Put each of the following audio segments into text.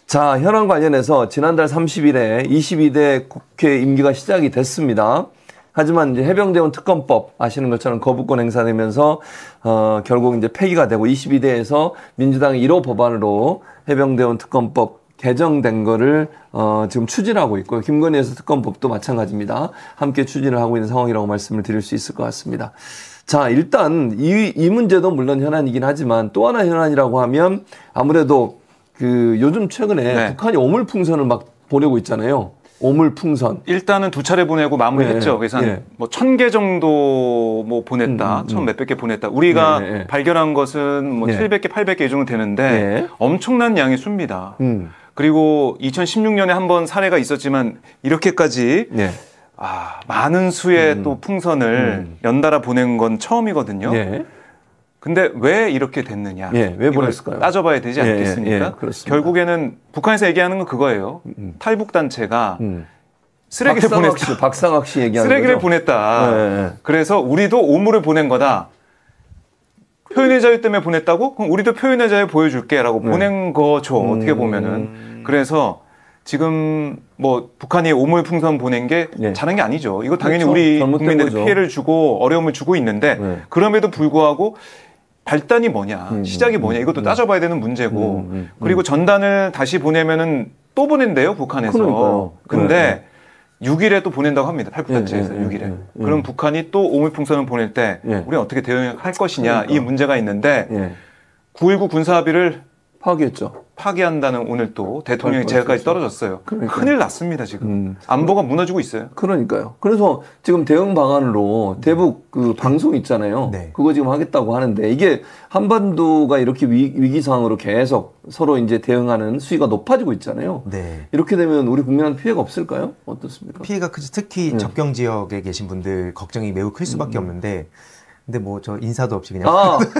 자, 현안 관련해서 지난달 30일에 22대 국회 임기가 시작이 됐습니다. 하지만 이제 해병대원 특검법 아시는 것처럼 거부권 행사되면서 결국 이제 폐기가 되고 22대에서 민주당의 1호 법안으로 해병대원 특검법 개정된 거를 지금 추진하고 있고요. 김건희 여사 특검법도 마찬가지입니다. 함께 추진을 하고 있는 상황이라고 말씀을 드릴 수 있을 것 같습니다. 자, 일단 이 문제도 물론 현안이긴 하지만 또 하나 현안이라고 하면 아무래도 그 요즘 최근에 네. 북한이 오물풍선을 막 보내고 있잖아요. 오물풍선. 일단은 2차례 보내고 마무리했죠. 네. 그래서 네. 뭐 1000개 정도 뭐 보냈다. 1000 몇백 개 보냈다. 우리가 네. 발견한 것은 뭐 네. 700개, 800개 이 정도 되는데 네. 엄청난 양의 수입니다. 그리고 2016년에 한번 사례가 있었지만 이렇게까지 네. 많은 수의 또 풍선을 연달아 보낸 건 처음이거든요. 네. 근데 왜 이렇게 됐느냐? 예, 왜 보냈을까요? 따져봐야 되지 않겠습니까? 그렇습니다. 결국에는 북한에서 얘기하는 건 그거예요. 탈북 단체가 쓰레기를 보냈다. 박상학 씨 얘기하는 쓰레기를 거죠? 보냈다. 네. 그래서 우리도 오물을 보낸 거다. 표현의 자유 때문에 보냈다고? 그럼 우리도 표현의 자유 보여줄게라고 보낸 거죠. 어떻게 보면은. 그래서 지금 뭐 북한이 오물 풍선 보낸 게 잘한 게 아니죠. 이거 당연히 그렇죠. 우리 잘못된 국민들이 거죠. 피해를 주고 어려움을 주고 있는데 그럼에도 불구하고 발단이 뭐냐, 시작이 뭐냐 이것도 따져봐야 되는 문제고 그리고 전단을 다시 보내면은 또 보낸대요 북한에서. 그러니까요. 근데 6일에 또 보낸다고 합니다. 탈북단체에서 6일에. 그럼 북한이 또 오물풍선을 보낼 때 우리는 어떻게 대응할 것이냐 이 문제가 있는데 9.19 군사합의를 파기한다는 오늘 또 대통령의 제가까지 떨어졌어요. 큰일 났습니다 지금. 안보가 무너지고 있어요. 그러니까요. 그래서 지금 대응 방안으로 대북 그 방송 있잖아요. 네. 그거 지금 하겠다고 하는데 이게 한반도가 이렇게 위기 상황으로 계속 서로 이제 대응하는 수위가 높아지고 있잖아요. 네. 이렇게 되면 우리 국민한테 피해가 없을까요? 어떻습니까? 피해가 크죠. 특히 접경 지역에 계신 분들 걱정이 매우 클 수밖에 없는데. 근데 뭐 저 인사도 없이 그냥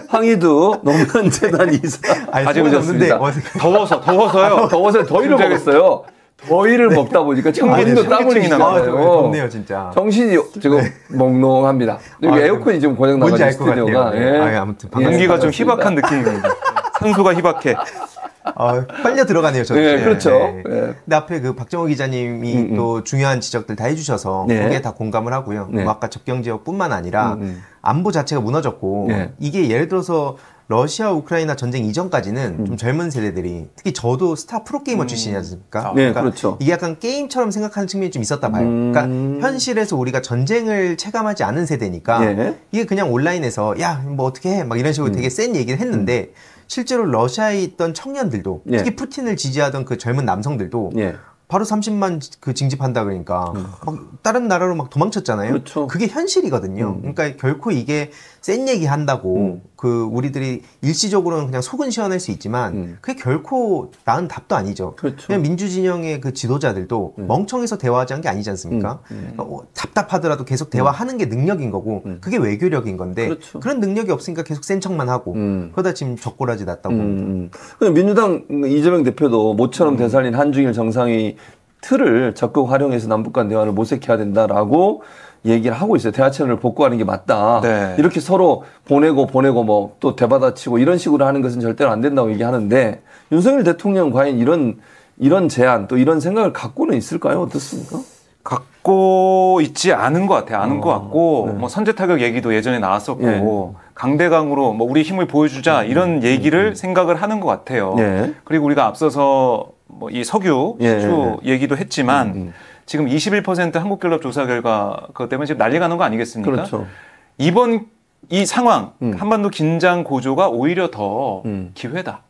황희두 노무현 재단 이사 아직 오셨습니다. 더워서요. 더워서 더위를 먹었어요. 더위를 먹다 보니까 청진도 땀 흘리시잖아요. 덥네요 진짜. 정신이 지금 몽롱합니다. 여기 에어컨이 지금 고장 나가지고 스튜디오가. 아무튼 공기가 좀 희박한 느낌입니다. 산소가 희박해. 빨려 들어가네요, 저도. 네, 그렇죠. 네. 근데 앞에 그 박정호 기자님이 또 중요한 지적들 다 해주셔서 거기에 다 공감을 하고요. 뭐 아까 접경 지역뿐만 아니라 안보 자체가 무너졌고 이게 예를 들어서 러시아 우크라이나 전쟁 이전까지는 좀 젊은 세대들이 특히 저도 스타 프로게이머 출신이지 않습니까? 그러니까 그렇죠. 이게 약간 게임처럼 생각하는 측면이 좀 있었다 봐요. 그러니까 현실에서 우리가 전쟁을 체감하지 않은 세대니까 이게 그냥 온라인에서 야, 뭐 어떻게 해? 막 이런 식으로 되게 센 얘기를 했는데 실제로 러시아에 있던 청년들도 특히 푸틴을 지지하던 그 젊은 남성들도 바로 30만 그 징집한다 그러니까 막 다른 나라로 막 도망쳤잖아요. 그렇죠. 그게 현실이거든요. 그러니까 결코 이게 센 얘기 한다고 그 우리들이 일시적으로는 그냥 속은 시원할 수 있지만 그게 결코 나은 답도 아니죠. 그렇죠. 그냥 민주진영의 그 지도자들도 멍청해서 대화하지 않은 게 아니지 않습니까? 답답하더라도 계속 대화하는 게 능력인 거고 그게 외교력인 건데 그렇죠. 그런 능력이 없으니까 계속 센 척만 하고 그러다 지금 적골하지 났다고 봅니다. 민주당 이재명 대표도 모처럼 되살린 한중일 정상회의 틀을 적극 활용해서 남북 간 대화를 모색해야 된다라고 얘기를 하고 있어요. 대화 채널을 복구하는 게 맞다. 이렇게 서로 보내고 뭐 또 대받아치고 이런 식으로 하는 것은 절대로 안 된다고 얘기하는데 윤석열 대통령 과연 이런 제안 또 이런 생각을 갖고는 있을까요? 어떻습니까? 갖고 있지 않은 것 같아요. 않은 것 같고 뭐 선제 타격 얘기도 예전에 나왔었고 강대강으로 뭐 우리 힘을 보여주자 이런 얘기를 생각을 하는 것 같아요. 그리고 우리가 앞서서 뭐 이 석유 수주 얘기도 했지만 지금 21% 한국갤럽 조사 결과 그것 때문에 지금 난리 가는 거 아니겠습니까? 그렇죠. 이번 이 상황 한반도 긴장 고조가 오히려 더 기회다.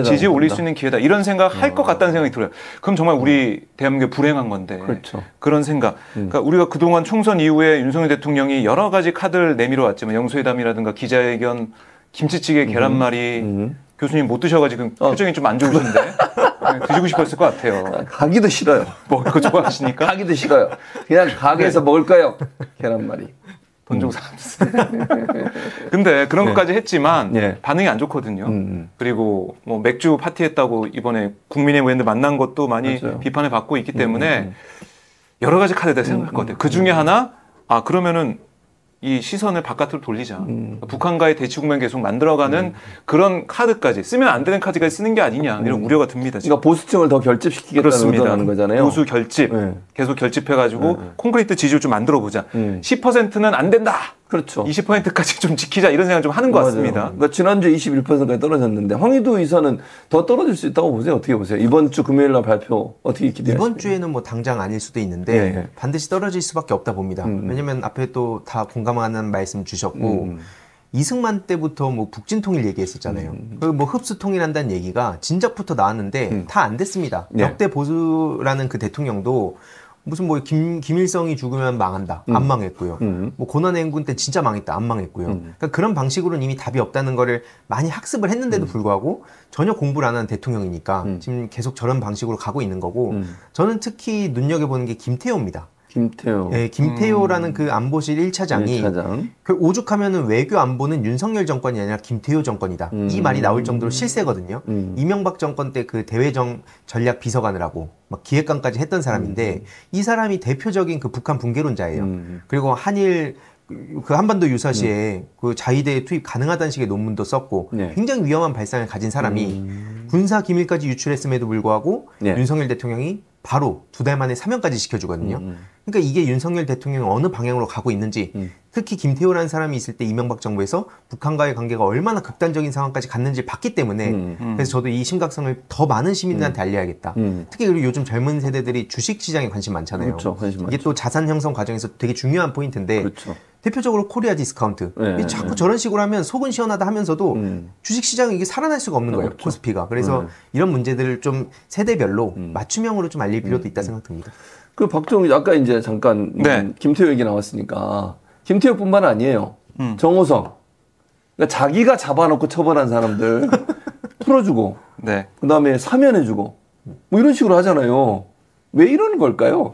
지지 올릴 수 있는 기회다. 이런 생각 할 것 같다는 생각이 들어요. 그럼 정말 우리 대한민국이 불행한 건데. 그렇죠. 그런 생각. 그러니까 우리가 그동안 총선 이후에 윤석열 대통령이 여러 가지 카드를 내밀어 왔지만 영수회담이라든가 기자회견, 김치찌개, 계란말이 교수님 못 드셔가지고 표정이 좀 안 좋으신데 드시고 싶었을 것 같아요. 가기도 싫어요. 뭐 그거 좋아하시니까? 가기도 싫어요. 그냥 가게에서 먹을 거예요. 계란말이. 돈 주고 사주세요. 근데 그런 것까지 했지만 반응이 안 좋거든요. 그리고 뭐 맥주 파티했다고 이번에 국민의힘 의원들 만난 것도 많이 비판을 받고 있기 때문에 여러 가지 카드들 생각할 것 같아요. 그 중에 하나, 그러면은 이 시선을 바깥으로 돌리자. 북한과의 대치 국면 계속 만들어가는 그런 카드까지 쓰면 안 되는 카드까지 쓰는 게 아니냐 이런 우려가 듭니다. 지금. 그러니까 보수층을 더 결집시키겠다는 의도라는 거잖아요. 보수 결집 계속 결집해가지고 콘크리트 지지를 좀 만들어보자. 10%는 안 된다. 그렇죠. 20%까지 좀 지키자 이런 생각 좀 하는 것 같습니다. 그러니까 지난주에 21%까지 떨어졌는데 황희도 의사는 더 떨어질 수 있다고 보세요. 어떻게 보세요? 이번 주 금요일 날 발표 어떻게 기대하세요? 이번 주에는 뭐 당장 아닐 수도 있는데 반드시 떨어질 수밖에 없다 봅니다. 왜냐면 앞에 또 다 공감하는 말씀 주셨고 이승만 때부터 뭐 북진통일 얘기했었잖아요. 그리고 뭐 흡수통일한다는 얘기가 진작부터 나왔는데 다 안 됐습니다. 역대 보수라는 그 대통령도 무슨 뭐 김일성이 죽으면 망한다. 안 망했고요. 뭐 고난의 행군 때 진짜 망했다. 안 망했고요. 그러니까 그런 방식으로는 이미 답이 없다는 거를 많이 학습을 했는데도 불구하고 전혀 공부를 안 하는 대통령이니까 지금 계속 저런 방식으로 가고 있는 거고 저는 특히 눈여겨보는 게 김태호입니다. 김태호. 네, 김태호라는 그 안보실 1차장이 그 오죽하면은 외교 안보는 윤석열 정권이 아니라 김태호 정권이다. 이 말이 나올 정도로 실세거든요. 이명박 정권 때 그 대외정 전략 비서관을 막 기획관까지 했던 사람인데 이 사람이 대표적인 그 북한 붕괴론자예요. 그리고 한일 그 한반도 유사시에 그 자위대 투입 가능하다는 식의 논문도 썼고 굉장히 위험한 발상을 가진 사람이 군사 기밀까지 유출했음에도 불구하고 윤석열 대통령이 바로 2달 만에 사면까지 시켜주거든요. 그러니까 이게 윤석열 대통령이 어느 방향으로 가고 있는지 특히 김태호라는 사람이 있을 때 이명박 정부에서 북한과의 관계가 얼마나 극단적인 상황까지 갔는지를 봤기 때문에 그래서 저도 이 심각성을 더 많은 시민들한테 알려야겠다. 특히 그리고 요즘 젊은 세대들이 주식시장에 관심 많잖아요. 그렇죠, 관심 이게 또 자산 형성 과정에서 되게 중요한 포인트인데 그렇죠. 대표적으로 코리아 디스카운트. 자꾸 저런 식으로 하면 속은 시원하다 하면서도 주식시장이 이게 살아날 수가 없는 거예요. 코스피가. 그래서 이런 문제들을 좀 세대별로 맞춤형으로 좀 알릴 필요도 있다 생각됩니다. 그 박정희 아까 이제 잠깐 김태호 얘기 나왔으니까 김태호뿐만 아니에요. 정호성. 그러니까 자기가 잡아놓고 처벌한 사람들 풀어주고 그다음에 사면해주고 뭐 이런 식으로 하잖아요. 왜 이러는 걸까요?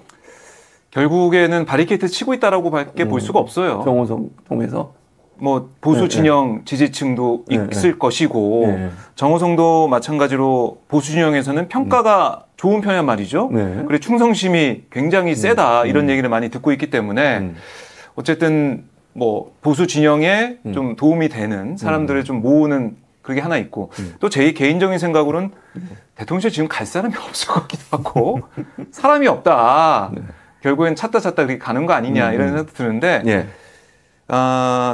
결국에는 바리케이트 치고 있다라고 밖에 볼 수가 없어요. 정호성 통해서. 뭐 보수 진영 지지층도 있을 것이고 정호성도 마찬가지로 보수 진영에서는 평가가 좋은 편이란 말이죠. 그리고 충성심이 굉장히 세다 이런 얘기를 많이 듣고 있기 때문에 어쨌든 뭐 보수 진영에 좀 도움이 되는 사람들을 좀 모으는 그게 하나 있고 또 제 개인적인 생각으로는 대통령실 지금 갈 사람이 없을 것 같기도 하고 사람이 없다. 결국엔 찾다 그렇게 가는 거 아니냐 이런 생각도 드는데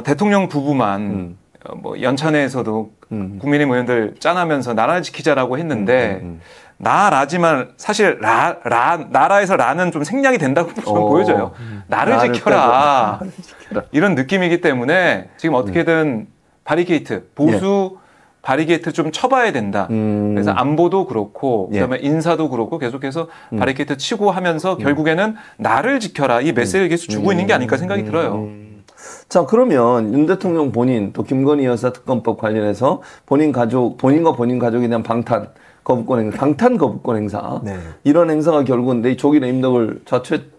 대통령 부부만 뭐 연찬회에서도 국민의힘 의원들 짠하면서 나라를 지키자라고 했는데 나라지만 사실 나라에서 라는 좀 생략이 된다고 보여져요. 나를 지켜라. 이런 느낌이기 때문에 지금 어떻게든 바리케이트 보수 바리게이트 좀 쳐봐야 된다. 그래서 안보도 그렇고 그다음에 인사도 그렇고 계속해서 바리게이트 치고 하면서 결국에는 나를 지켜라 이 메시지를 계속 주고 있는 게 아닐까 생각이 들어요. 자, 그러면 윤 대통령 본인 또 김건희 여사 특검법 관련해서 본인과 본인 가족에 대한 방탄 거부권 행사 이런 행사가 결국은 내 조기의 임력을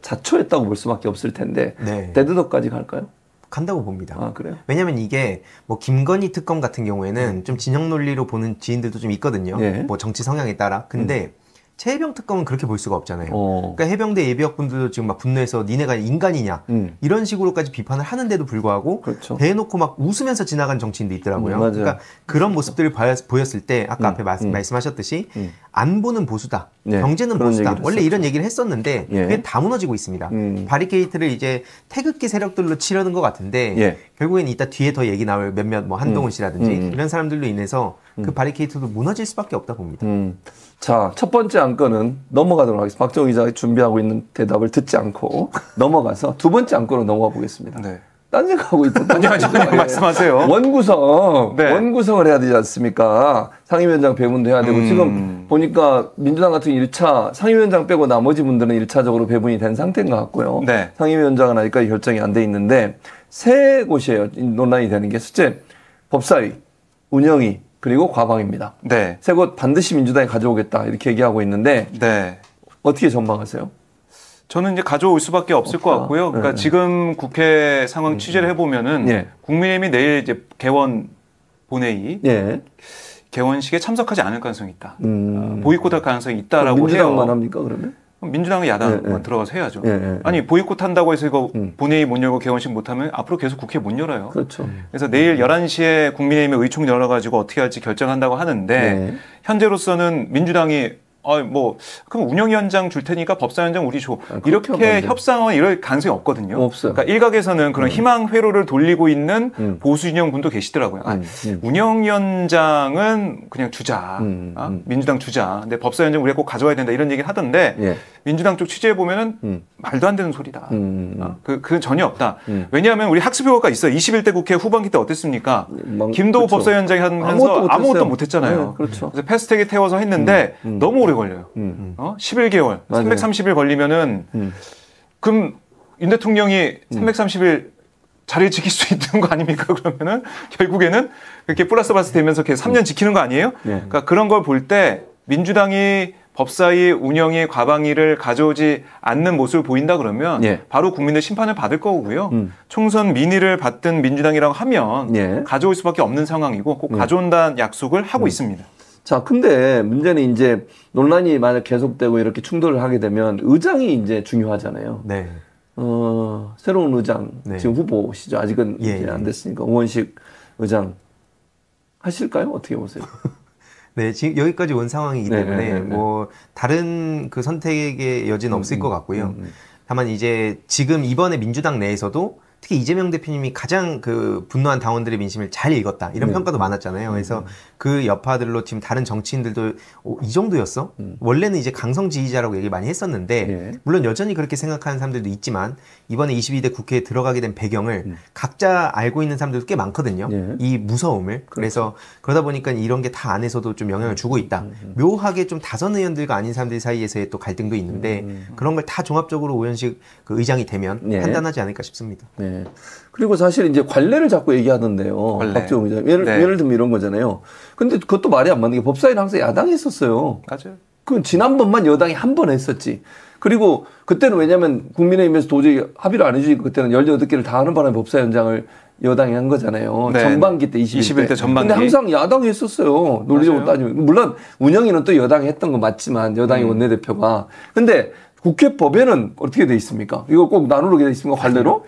자초했다고 볼 수밖에 없을 텐데 대두덕까지 갈까요? 간다고 봅니다. 아, 그래요? 왜냐면 이게 뭐 김건희 특검 같은 경우에는 좀 진영 논리로 보는 지인들도 좀 있거든요. 뭐 정치 성향에 따라. 근데 최혜병 특검은 그렇게 볼 수가 없잖아요. 그러니까 해병대 예비역분들도 지금 막 분노해서 니네가 인간이냐 이런 식으로까지 비판을 하는데도 불구하고 대놓고 막 웃으면서 지나간 정치인도 있더라고요. 그러니까 그런 모습들을 보였을 때 아까 앞에 말씀하셨듯이 안보는 보수다, 경제는 보수다. 원래 이런 얘기를 했었는데 그게 다 무너지고 있습니다. 바리케이트를 이제 태극기 세력들로 치려는 것 같은데 결국엔 이따 뒤에 더 얘기 나올 몇몇 뭐 한동훈 씨라든지 이런 사람들로 인해서 그 바리케이트도 무너질 수밖에 없다 봅니다. 자, 첫 번째 안건은 넘어가도록 하겠습니다. 박정희 기자가 준비하고 있는 대답을 듣지 않고 넘어가서 두 번째 안건으로 넘어가 보겠습니다. 딴 생각하고 있던 아니요, 말씀하세요. 원구성을 해야 되지 않습니까? 상임위원장 배분도 해야 되고 지금 보니까 민주당 같은 1차 상임위원장 빼고 나머지 분들은 1차적으로 배분이 된 상태인 것 같고요. 상임위원장은 아직까지 결정이 안 돼 있는데 세 곳이에요. 논란이 되는 게 첫째 법사위, 운영위 그리고 과방입니다. 세 곳 반드시 민주당이 가져오겠다 이렇게 얘기하고 있는데 어떻게 전망하세요? 저는 이제 가져올 수밖에 없을 것 같고요. 그러니까 지금 국회 상황 취재를 해보면은 국민의힘이 내일 이제 개원 본회의 개원식에 참석하지 않을 가능성이 있다. 보이콧할 가능성이 있다라고 해요. 민주당만 합니까 그러면? 민주당은 야당만 들어가서 해야죠. 아니 보이콧 한다고 해서 이거 본회의 못 열고 개원식 못하면 앞으로 계속 국회 못 열어요. 그렇죠. 그래서 내일 11시에 국민의힘의 의총 열어가지고 어떻게 할지 결정한다고 하는데 현재로서는 민주당이 그럼 운영위원장 줄 테니까 법사위원장 우리 줘. 이렇게 협상은 이럴 가능성이 없거든요. 없어요. 그러니까 일각에서는 그런 희망 회로를 돌리고 있는 보수 진영 분도 계시더라고요. 운영위원장은 그냥 주자. 민주당 주자. 근데 법사위원장 우리가 꼭 가져와야 된다 이런 얘기를 하던데 민주당 쪽 취재해 보면은 말도 안 되는 소리다. 그건 전혀 없다. 왜냐하면 우리 학습 효과가 있어요. 21대 국회 후반기 때 어땠습니까? 김도우 그렇죠. 법사위원장이 하면서 아무것도 못했잖아요. 그렇죠. 그래서 패스트트랙에 태워서 했는데 너무 오래 걸려요. 11개월, 맞아요. 330일 걸리면은 그럼 윤 대통령이 330일 자리를 지킬 수 있는 거 아닙니까? 그러면은 결국에는 이렇게 플러스 되면서 계속 3년 지키는 거 아니에요? 그러니까 그런 걸 볼 때 민주당이 법사위 운영의 과방위를 가져오지 않는 모습을 보인다 그러면 바로 국민의 심판을 받을 거고요. 총선 민의를 받든 민주당이라고 하면 가져올 수밖에 없는 상황이고 꼭 가져온다는 약속을 하고 있습니다. 자, 근데 문제는 이제 논란이 만약 계속되고 이렇게 충돌을 하게 되면 의장이 이제 중요하잖아요. 네. 새로운 의장 지금 후보시죠. 아직은 이제 안 됐으니까 우원식 의장 하실까요? 어떻게 보세요? 네, 지금 여기까지 온 상황이기 때문에 뭐 다른 그 선택의 여지는 없을 것 같고요. 다만 이제 지금 이번에 민주당 내에서도 특히 이재명 대표님이 가장 그 분노한 당원들의 민심을 잘 읽었다 이런 평가도 많았잖아요. 그래서 그 여파들로 지금 다른 정치인들도 이 정도였어? 원래는 이제 강성 지지자라고 얘기 많이 했었는데 물론 여전히 그렇게 생각하는 사람들도 있지만 이번에 22대 국회에 들어가게 된 배경을 각자 알고 있는 사람들도 꽤 많거든요. 이 무서움을. 그래서 그러다 보니까 이런 게 다 안에서도 좀 영향을 주고 있다. 묘하게 좀 다선 의원들과 아닌 사람들 사이에서의 또 갈등도 있는데 그런 걸 다 종합적으로 우원식 그 의장이 되면 판단하지 않을까 싶습니다. 그리고 사실 이제 관례를 자꾸 얘기하던데요. 박지원 의장. 예를 들면 이런 거잖아요. 근데 그것도 말이 안 맞는 게 법사위는 항상 야당이 했었어요. 맞아요. 그 지난번만 여당이 한 번 했었지. 그리고 그때는 왜냐면 국민의힘에서 도저히 합의를 안 해주니까 그때는 18개를 다 하는 바람에 법사위원장을 여당이 한 거잖아요. 전반기 때 21대 전반기. 근데 항상 야당이 했었어요. 논리적으로 따지면. 물론 운영위는 또 여당이 했던 건 맞지만 여당의 원내대표가. 근데 국회 법에는 어떻게 돼 있습니까? 이거 꼭 나누게 돼 있습니까? 관례로?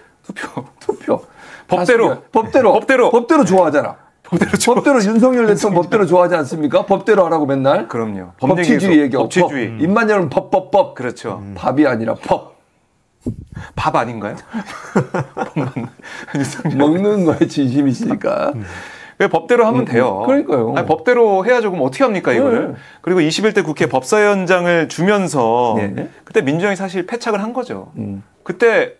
투표. 법대로 좋아하잖아. 법대로 윤석열 대통령 법대로 좋아하지 않습니까? 법대로 하라고 맨날. 그럼요. 법치주의 얘기하고. 법치주의. 입만 열면 법. 그렇죠. 밥이 아니라 법. 밥 아닌가요? 먹는 거에 진심이시니까. 왜 법대로 하면 돼요. 그러니까요. 아니, 법대로 해야죠. 그럼 어떻게 합니까, 이거를? 그리고 21대 국회 법사위원장을 주면서 그때 민주당이 사실 패착을 한 거죠. 그때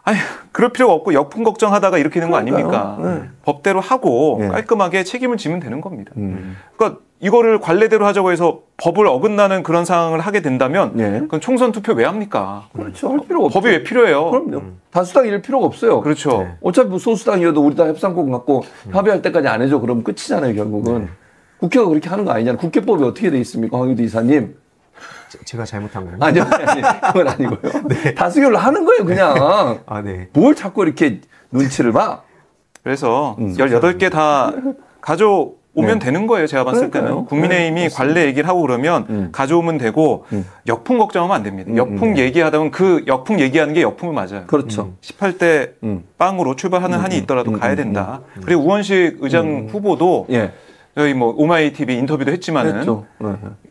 아니 그럴 필요가 없고 역풍 걱정하다가 이렇게 되는 거 아닙니까? 법대로 하고 깔끔하게 책임을 지면 되는 겁니다. 그러니까 이거를 관례대로 하자고 해서 법을 어긋나는 그런 상황을 하게 된다면 그건 총선 투표 왜 합니까? 그렇죠. 할 필요가 없죠. 법이 왜 필요해요? 그럼요. 다수당 이럴 필요가 없어요. 그렇죠. 어차피 소수당이어도 우리 다 협상권 갖고 협의할 때까지 안 해줘. 그러면 끝이잖아요, 결국은. 국회가 그렇게 하는 거 아니잖아요. 국회법이 어떻게 돼 있습니까, 황유두 이사님? 제가 잘못한 거예요? 아니요, 그건 아니고요. 다수결로 하는 거예요, 그냥. 뭘 자꾸 이렇게 눈치를 봐? 그래서 18개 다 가져오면 되는 거예요, 제가 봤을 때는. 국민의힘이 관례 얘기를 하고 그러면 가져오면 되고 역풍 걱정하면 안 됩니다. 역풍 얘기하다 보면 그 역풍 얘기하는 게 역풍을 맞아요. 그렇죠. 18대 빵으로 출발하는 한이 있더라도 가야 된다. 그리고 우원식 의장 후보도 저희 뭐 오마이TV 인터뷰도 했지만은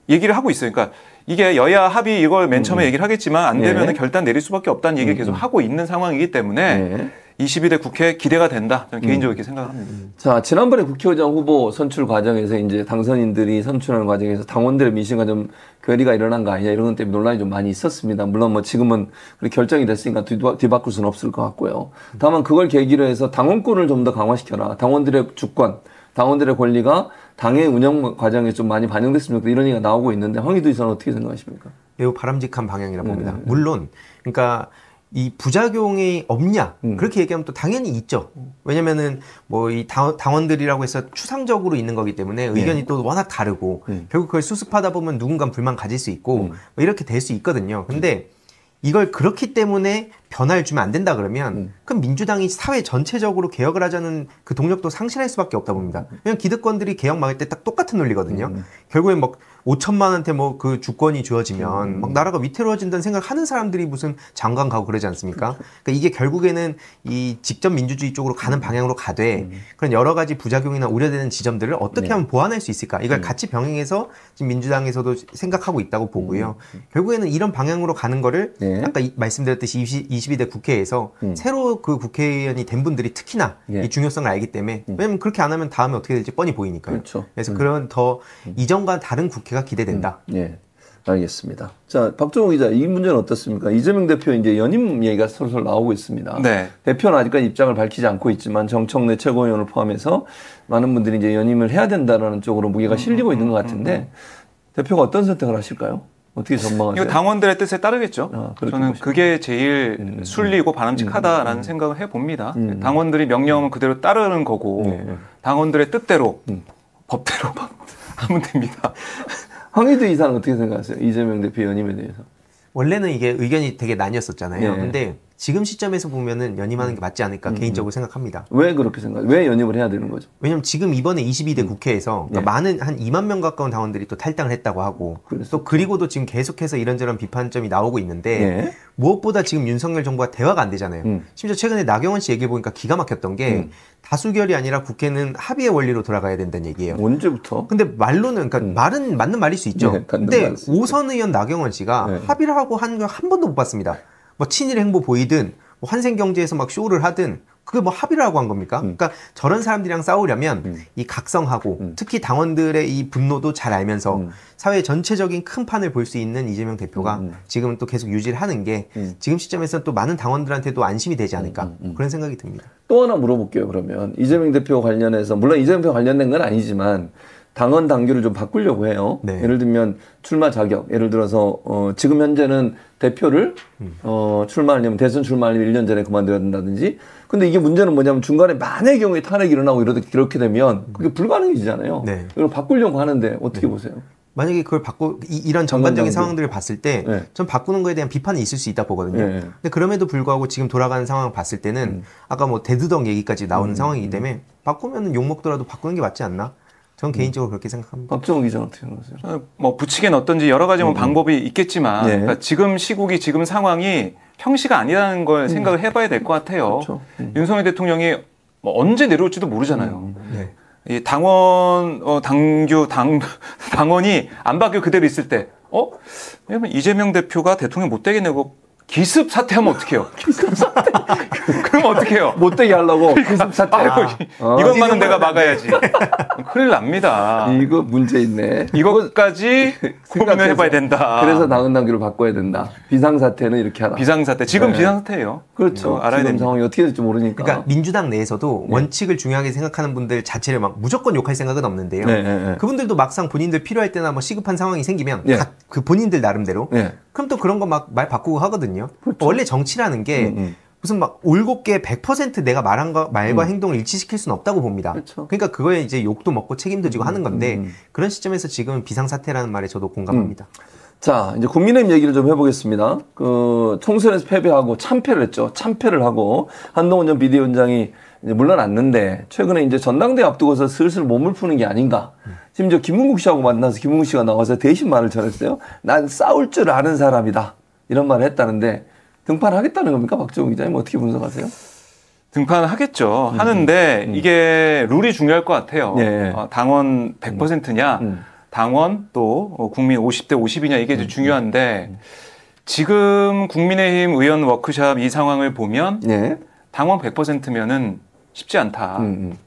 얘기를 하고 있어요. 그러니까 이게 여야 합의 이걸 맨 처음에 얘기를 하겠지만 안 되면 결단 내릴 수밖에 없다는 얘기를 계속 하고 있는 상황이기 때문에 22대 국회 기대가 된다. 저는 개인적으로 이렇게 생각합니다. 자, 지난번에 국회의장 후보 선출 과정에서 이제 당선인들이 선출하는 과정에서 당원들의 민심과 좀 괴리가 일어난 거 아니냐 이런 것 때문에 논란이 좀 많이 있었습니다. 물론 뭐 지금은 그렇게 결정이 됐으니까 뒤바꿀 수는 없을 것 같고요. 다만 그걸 계기로 해서 당원권을 좀 더 강화시켜라. 당원들의 주권, 당원들의 권리가 당의 운영 과정에 좀 많이 반영됐으면 좋겠다 이런 얘기가 나오고 있는데 황희두 이사는 어떻게 생각하십니까? 매우 바람직한 방향이라 봅니다. 물론 그러니까 이 부작용이 없냐 그렇게 얘기하면 또 당연히 있죠. 왜냐면은 뭐 이 당원들이라고 해서 추상적으로 있는 거기 때문에 의견이 또 워낙 다르고 결국 그걸 수습하다 보면 누군가 불만 가질 수 있고 뭐 이렇게 될 수 있거든요. 근데 이걸 그렇기 때문에 변화를 주면 안 된다 그러면 그럼 민주당이 사회 전체적으로 개혁을 하자는 그 동력도 상실할 수밖에 없다 봅니다. 왜냐면 기득권들이 개혁 막을 때 딱 똑같은 논리거든요. 결국엔 5천만 원한테 뭐 그 주권이 주어지면 막 나라가 위태로워진다는 생각하는 사람들이 무슨 장관 가고 그러지 않습니까? 그러니까 이게 결국에는 이 직접 민주주의 쪽으로 가는 방향으로 가되 그런 여러 가지 부작용이나 우려되는 지점들을 어떻게 하면 보완할 수 있을까? 이걸 같이 병행해서 지금 민주당에서도 생각하고 있다고 보고요. 결국에는 이런 방향으로 가는 거를 아까 말씀드렸듯이 22대 국회에서 새로 그 국회의원이 된 분들이 특히나 이 중요성을 알기 때문에 왜냐면 그렇게 안 하면 다음에 어떻게 될지 뻔히 보이니까요. 그렇죠. 그래서 그런 더 이전과 다른 국회가 기대된다. 예, 알겠습니다. 자, 박정호 기자, 이 문제는 어떻습니까? 이재명 대표 이제 연임 얘기가 솔솔 나오고 있습니다. 네. 대표는 아직까지 입장을 밝히지 않고 있지만 정청래 최고위원을 포함해서 많은 분들이 이제 연임을 해야 된다라는 쪽으로 무게가 실리고 있는 것 같은데 대표가 어떤 선택을 하실까요? 어떻게 전망하세요? 이거 당원들의 뜻에 따르겠죠. 저는 그게 제일 순리고 바람직하다라는 생각을 해봅니다. 당원들이 명령은 그대로 따르는 거고 당원들의 뜻대로 법대로 하면 됩니다. 황희도 이사는 어떻게 생각하세요? 이재명 대표 연임에 대해서. 원래는 이게 의견이 되게 나뉘었었잖아요. 근데 지금 시점에서 보면은 연임하는 게 맞지 않을까 개인적으로 생각합니다. 왜 그렇게 생각해요? 왜 연임을 해야 되는 거죠? 왜냐면 지금 이번에 22대 국회에서 그러니까 많은 한 2만 명 가까운 당원들이 또 탈당을 했다고 하고 또 그리고도 지금 계속해서 이런저런 비판점이 나오고 있는데 무엇보다 지금 윤석열 정부가 대화가 안 되잖아요. 심지어 최근에 나경원 씨 얘기해 보니까 기가 막혔던 게 다수결이 아니라 국회는 합의의 원리로 돌아가야 된다는 얘기예요. 언제부터? 근데 말로는 그러니까 말은 맞는 말일 수 있죠. 근데 오선 의원 나경원 씨가 합의를 하고 한 거 한 번도 못 봤습니다. 뭐 친일 행보 보이든 뭐 환생경제에서 막 쇼를 하든 그게 뭐 합의를 하고 한 겁니까? 그러니까 저런 사람들이랑 싸우려면 이 각성하고 특히 당원들의 이 분노도 잘 알면서 사회 전체적인 큰 판을 볼 수 있는 이재명 대표가 지금은 또 계속 유지를 하는 게 지금 시점에서는 또 많은 당원들한테도 안심이 되지 않을까 그런 생각이 듭니다. 또 하나 물어볼게요. 그러면 이재명 대표 관련해서 물론 이재명 대표 관련된 건 아니지만 당원 당규를 좀 바꾸려고 해요. 예를 들면 출마 자격. 예를 들어서 지금 현재는 대표를 출마하려면 대선 출마하려면 1년 전에 그만둬야 된다든지. 근데 이게 문제는 뭐냐면 중간에 만약의 경우에 탄핵이 일어나고 이렇게 되면 그게 불가능해지잖아요. 이걸 바꾸려고 하는데 어떻게 보세요? 만약에 그걸 이런 전반적인 상황들을 봤을 때 전 바꾸는 거에 대한 비판이 있을 수 있다 보거든요. 근데 그럼에도 불구하고 지금 돌아가는 상황을 봤을 때는 아까 뭐 대두덕 얘기까지 나오는 상황이기 때문에 바꾸면 욕먹더라도 바꾸는 게 맞지 않나? 전 개인적으로 그렇게 생각합니다. 박정호 기자는 어떻게 생각하세요? 뭐 붙이기는 어떤지 여러 가지 방법이 있겠지만 그러니까 지금 시국이 지금 상황이 평시가 아니라는 걸 생각을 해봐야 될 것 같아요. 그렇죠. 윤석열 대통령이 뭐 언제 내려올지도 모르잖아요. 이 당원이 안 바뀌고 그대로 있을 때, 왜냐면 이재명 대표가 대통령 못 되게 내고 기습 사퇴하면 어떡해요? 기습 사퇴. 그럼 어떡해요? 못 되게 하려고 기습 사퇴. 이것만은 내가 막아야지. 큰일 납니다. 이거 문제 있네. 이것까지 고민을 해봐야 된다. 그래서 당원 당규를 바꿔야 된다. 비상사태는 이렇게 하라. 비상사태. 지금 비상사태예요. 그렇죠. 알아야 되는 상황이 어떻게 될지 모르니까. 그러니까 민주당 내에서도 원칙을 중요하게 생각하는 분들 자체를 막 무조건 욕할 생각은 없는데요. 그분들도 막상 본인들 필요할 때나 뭐 시급한 상황이 생기면 그 본인들 나름대로 그럼 또 그런 거 막 말 바꾸고 하거든요. 그렇죠. 원래 정치라는 게 무슨 막 올곧게 100% 내가 말한 거 말과 행동을 일치시킬 수는 없다고 봅니다. 그렇죠. 그러니까 그거에 이제 욕도 먹고 책임도 지고 하는 건데 그런 시점에서 지금 비상사태라는 말에 저도 공감합니다. 자, 이제 국민의힘 얘기를 좀 해보겠습니다. 그 총선에서 패배하고 참패를 했죠. 참패를 하고 한동훈 전 비대위원장이 이제 물러났는데 최근에 이제 전당대회 앞두고서 슬슬 몸을 푸는 게 아닌가. 심지어 김문국 씨하고 만나서 김문국 씨가 나와서 대신 말을 전했어요. 난 싸울 줄 아는 사람이다. 이런 말을 했다는데 등판하겠다는 겁니까? 박정호 기자님 어떻게 분석하세요? 등판하겠죠. 하는데 이게 룰이 중요할 것 같아요. 당원 100%냐 당원 또 국민 50대 50이냐 이게 중요한데 지금 국민의힘 의원 워크숍 이 상황을 보면 당원 100%면은 쉽지 않다.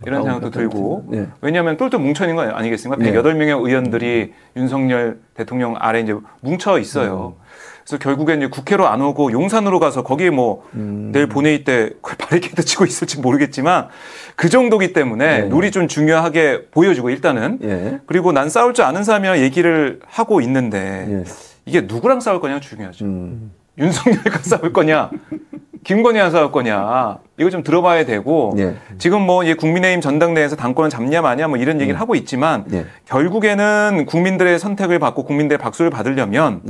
이런 생각도 들고 왜냐하면 똘똘 뭉쳐 있는 거 아니겠습니까? 108명의 의원들이 윤석열 대통령 아래 이제 뭉쳐 있어요. 그래서 결국엔 이제 국회로 안 오고 용산으로 가서 거기에 뭐 내일 본회의 때 바리케이드 치고 있을지 모르겠지만 그 정도기 때문에 룰이 좀 중요하게 보여지고 일단은 그리고 난 싸울 줄 아는 사람이랑 얘기를 하고 있는데 이게 누구랑 싸울 거냐 중요하죠. 윤석열과 싸울 거냐 김건희랑 싸울 거냐 이거 좀 들어봐야 되고 지금 뭐 국민의힘 전당대회에서 당권을 잡냐 마냐 뭐 이런 얘기를 하고 있지만 결국에는 국민들의 선택을 받고 국민들의 박수를 받으려면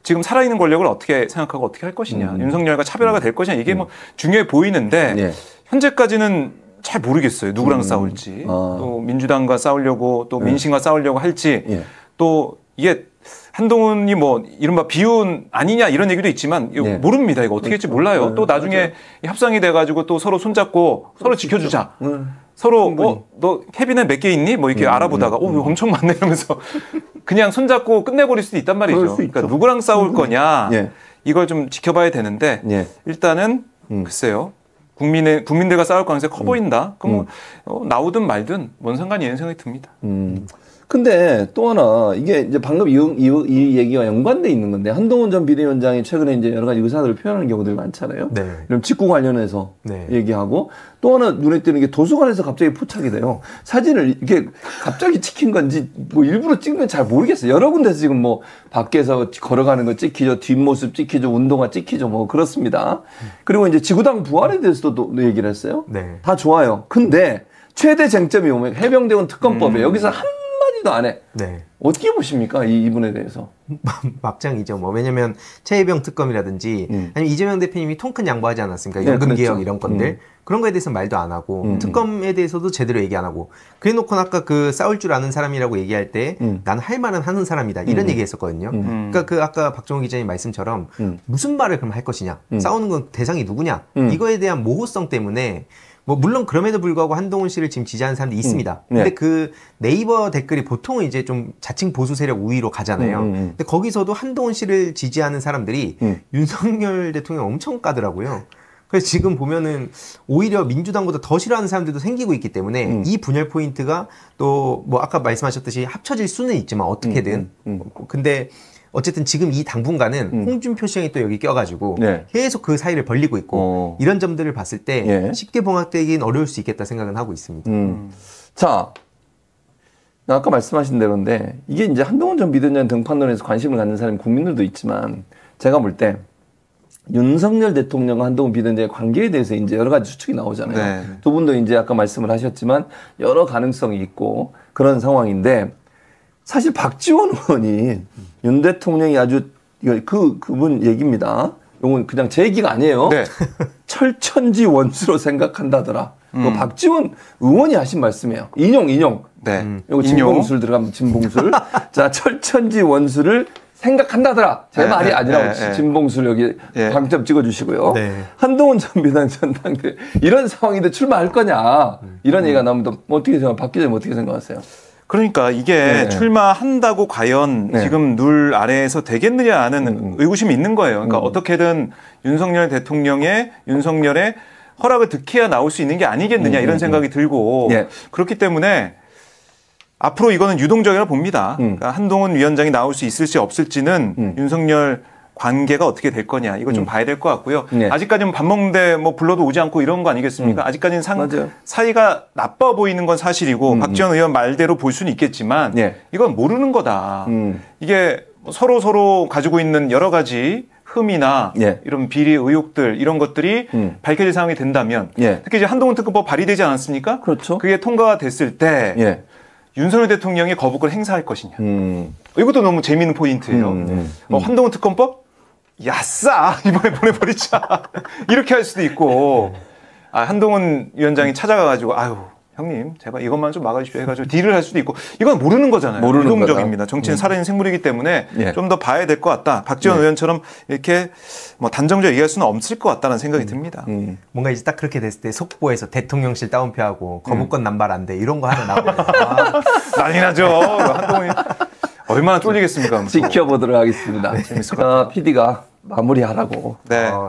지금 살아있는 권력을 어떻게 생각하고 어떻게 할 것이냐. 윤석열과 차별화가 될 것이냐. 이게 뭐 중요해 보이는데 현재까지는 잘 모르겠어요. 누구랑 싸울지. 또 민주당과 싸우려고 또 민심과 싸우려고 할지 또 이게 한동훈이 뭐 이른바 비운 아니냐 이런 얘기도 있지만 이거 모릅니다. 이거 어떻게 할지 몰라요. 또 나중에 협상이 돼가지고 또 서로 손잡고 서로 지켜주자. 서로 너 캐비넷 몇 개 있니? 뭐 이렇게 알아보다가 이거 엄청 많네 이러면서 그냥 손잡고 끝내버릴 수도 있단 말이죠. 그러니까 누구랑 싸울 거냐 이걸 좀 지켜봐야 되는데 일단은 글쎄요. 국민들과 싸울 가능성이 커 보인다. 그럼 나오든 말든 뭔 상관이 있는 생각이 듭니다. 근데 또 하나 이게 이제 방금 이 얘기와 연관돼 있는 건데 한동훈 전 비대위원장이 최근에 이제 여러 가지 의사들을 표현하는 경우들이 많잖아요. 이런 직구 관련해서 얘기하고 또 하나 눈에 띄는 게 도서관에서 갑자기 포착이 돼요. 사진을 이게 갑자기 찍힌 건지 뭐 일부러 찍는 건 잘 모르겠어요. 여러 군데서 지금 뭐 밖에서 걸어가는 거 찍히죠, 뒷모습 찍히죠, 운동화 찍히죠, 뭐 그렇습니다. 그리고 이제 지구당 부활에 대해서도 얘기를 했어요. 다 좋아요. 근데 최대 쟁점이 오면 해병대원 특검법에 여기서 한 마디도 안 해. 어떻게 보십니까? 이분에 대해서. 막장이죠. 뭐 왜냐면 최혜병 특검이라든지 아니면 이재명 대표님이 통큰 양보하지 않았습니까? 연금 개혁 이런 건들 그런 거에 대해서 말도 안 하고 특검에 대해서도 제대로 얘기 안 하고 그래놓고 아까 그 싸울 줄 아는 사람이라고 얘기할 때 난 할 말은 하는 사람이다 이런 얘기했었거든요. 그러니까 그 아까 박종호 기자님 말씀처럼 무슨 말을 그럼 할 것이냐? 싸우는 건 대상이 누구냐? 이거에 대한 모호성 때문에. 뭐 물론 그럼에도 불구하고 한동훈 씨를 지금 지지하는 사람들이 있습니다. 근데 그 네이버 댓글이 보통은 이제 좀 자칭 보수 세력 우위로 가잖아요. 근데 거기서도 한동훈 씨를 지지하는 사람들이 윤석열 대통령 엄청 까더라고요. 그래서 지금 보면은 오히려 민주당보다 더 싫어하는 사람들도 생기고 있기 때문에 이 분열 포인트가 또 뭐 아까 말씀하셨듯이 합쳐질 수는 있지만 어떻게든 근데 어쨌든 지금 이 당분간은 홍준표 시장이 또 여기 껴가지고 계속 그 사이를 벌리고 있고 이런 점들을 봤을 때 쉽게 봉합되긴 어려울 수 있겠다 생각은 하고 있습니다. 자, 아까 말씀하신 대로인데 이게 이제 한동훈 전 비대위원장 등판론에서 관심을 갖는 사람이 국민들도 있지만 제가 볼 때 윤석열 대통령과 한동훈 비대위원장의 관계에 대해서 이제 여러 가지 추측이 나오잖아요. 두 분도 이제 아까 말씀을 하셨지만 여러 가능성이 있고 그런 상황인데 사실 박지원 의원이 윤 대통령이 아주 그분 얘기입니다. 이건 그냥 제 얘기가 아니에요. 철천지 원수로 생각한다더라. 이거 박지원 의원이 하신 말씀이에요. 인용. 이거 진봉술 들어가면 진봉술. 자, 철천지 원수를 생각한다더라. 제 말이 아니라고 진봉술 여기 방점 찍어주시고요. 한동훈 전 비대위원장 전당대 이런 상황인데 출마할 거냐 이런 얘기가 나오면 어떻게 생각? 박 기자님 어떻게 생각하세요? 그러니까 이게 출마한다고 과연 지금 눌 아래에서 되겠느냐 하는 의구심이 있는 거예요. 그러니까 어떻게든 윤석열의 허락을 득해야 나올 수 있는 게 아니겠느냐 이런 생각이 들고 그렇기 때문에 앞으로 이거는 유동적이라 봅니다. 그러니까 한동훈 위원장이 나올 수 있을지 없을지는 윤석열 관계가 어떻게 될 거냐 이거 좀 봐야 될 것 같고요. 아직까지는 밥 먹는데 뭐 불러도 오지 않고 이런 거 아니겠습니까? 아직까지는 사이가 나빠 보이는 건 사실이고 박지원 의원 말대로 볼 수는 있겠지만 이건 모르는 거다. 이게 서로 가지고 있는 여러 가지 흠이나 이런 비리 의혹들 이런 것들이 밝혀질 상황이 된다면 특히 이제 한동훈 특검법 발의되지 않았습니까? 그렇죠. 그게 통과가 됐을 때 윤석열 대통령이 거부권을 행사할 것이냐. 이것도 너무 재미있는 포인트예요. 한동훈 특검법? 야싸! 이번에 보내버리자. 이렇게 할 수도 있고, 한동훈 위원장이 찾아가가지고, 아유, 형님, 제발 이것만 좀 막아주십시오 해가지고 딜을 할 수도 있고, 이건 모르는 거잖아요. 유동적입니다. 정치는 살아있는 생물이기 때문에 좀 더 봐야 될 것 같다. 박지원 의원처럼 이렇게 뭐 단정적으로 얘기할 수는 없을 것 같다는 생각이 듭니다. 뭔가 이제 딱 그렇게 됐을 때 속보에서 대통령실 따옴표하고 거부권 남발 안 돼. 이런 거 하나 나오면 난리 나죠. 한동훈이 얼마나 쫄리겠습니까? 지켜보도록 하겠습니다. 재밌을 것 같아요. PD가 마무리하라고.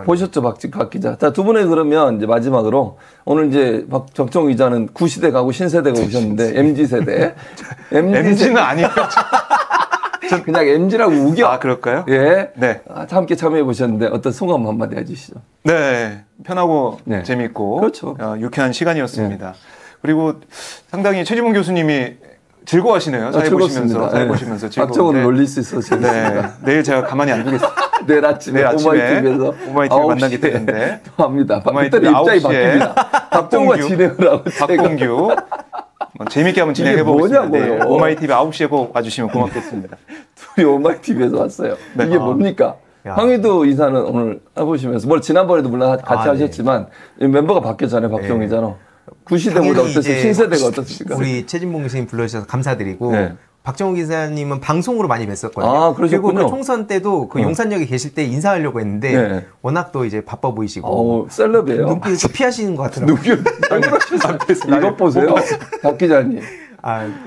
보셨죠, 박 기자. 자, 두 분의 그러면 이제 마지막으로 오늘 이제 박정호 기자는 9시대 가고 신세대가 오셨는데 MZ세대. MZ는 아니에요. 그냥 MZ라고 우겨. 아, 그럴까요? 함께 참여해 보셨는데 어떤 소감 한마디 해주시죠. 네, 편하고 재밌고 그렇죠. 유쾌한 시간이었습니다. 그리고 상당히 최지봉 교수님이 즐거워하시네요. 사회 보시면서 박정호를 놀릴 수 있어서 재밌습니다. 내일 제가 가만히 안 두겠습니다. 내일 아침에 오마이TV에서 만나게 되는데 또 합니다. 그때는 입장이 바뀝니다. 박정호가 진행을 하고 박봉규 재밌게 한번 진행해 보겠습니다. 오마이TV 9시에 꼭 와주시면 고맙겠습니다. 둘이 오마이TV에서 왔어요. 이게 뭡니까? 황희도 이사는 오늘 해보시면서 지난번에도 물론 같이 하셨지만 멤버가 바뀌었잖아요. 박정호 기자는. 9시대보다 어땠어요? 신세대가 어떻습니까? 우리 최진봉 교수님 불러주셔서 감사드리고 박정우 기자님은 방송으로 많이 뵀었거든요. 아, 그리고 그 총선 때도 그 용산역에 계실 때 인사하려고 했는데 네. 워낙 또 이제 바빠 보이시고 셀럽이에요. 눈빛을 좀 피하시는 것 같더라고요. 이것 보세요. 박 기자님.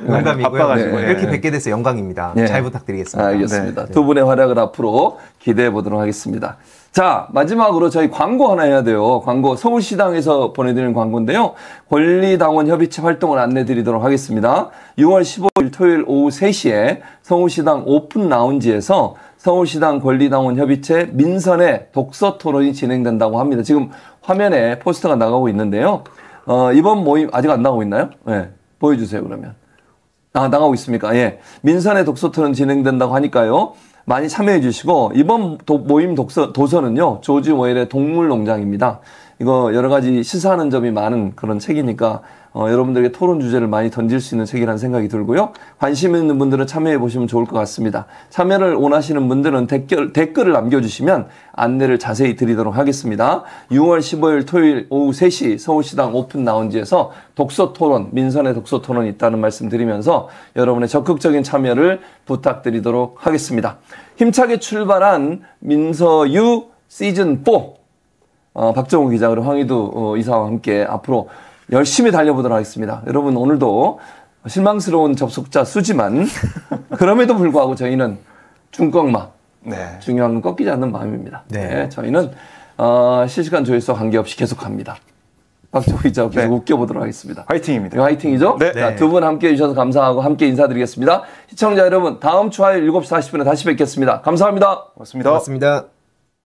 영감이고요. 바빠가지고. 이렇게 뵙게 돼서 영광입니다. 네. 잘 부탁드리겠습니다. 알겠습니다. 두 분의 활약을 앞으로 기대해 보도록 하겠습니다. 자, 마지막으로 저희 광고 하나 해야 돼요. 광고 서울시당에서 보내드리는 광고인데요. 권리당원 협의체 활동을 안내 드리도록 하겠습니다. 6월 15일 토요일 오후 3시에 서울시당 오픈 라운지에서 서울시당 권리당원 협의체 민선의 독서 토론이 진행된다고 합니다. 지금 화면에 포스터가 나가고 있는데요. 이번 모임 아직 안 나가고 있나요? 네. 보여주세요, 그러면. 나가고 있습니까? 예. 민선의 독서 토론 진행된다고 하니까요. 많이 참여해 주시고, 이번 모임 도서는요, 조지 오웰의 동물농장입니다. 이거 여러 가지 시사하는 점이 많은 그런 책이니까, 여러분들에게 토론 주제를 많이 던질 수 있는 책이라는 생각이 들고요. 관심 있는 분들은 참여해 보시면 좋을 것 같습니다. 참여를 원하시는 분들은 댓글을 남겨주시면 안내를 자세히 드리도록 하겠습니다. 6월 15일 토요일 오후 3시 서울시당 오픈 라운지에서 독서 토론, 민선의 독서 토론이 있다는 말씀 드리면서 여러분의 적극적인 참여를 부탁드리도록 하겠습니다. 힘차게 출발한 민서유 시즌4. 박정우 기자 그리고 황희두 이사와 함께 앞으로 열심히 달려보도록 하겠습니다. 여러분 오늘도 실망스러운 접속자 수지만 그럼에도 불구하고 저희는 중꺾마 중요한 건 꺾이지 않는 마음입니다. 네, 저희는 실시간 조회수와 관계없이 계속합니다. 박정우 기자 계속 웃겨보도록 하겠습니다. 화이팅입니다. 화이팅이죠? 네. 두 분 함께해 주셔서 감사하고 함께 인사드리겠습니다. 시청자 여러분 다음 주 화요일 7시 40분에 다시 뵙겠습니다. 감사합니다. 고맙습니다. 고맙습니다.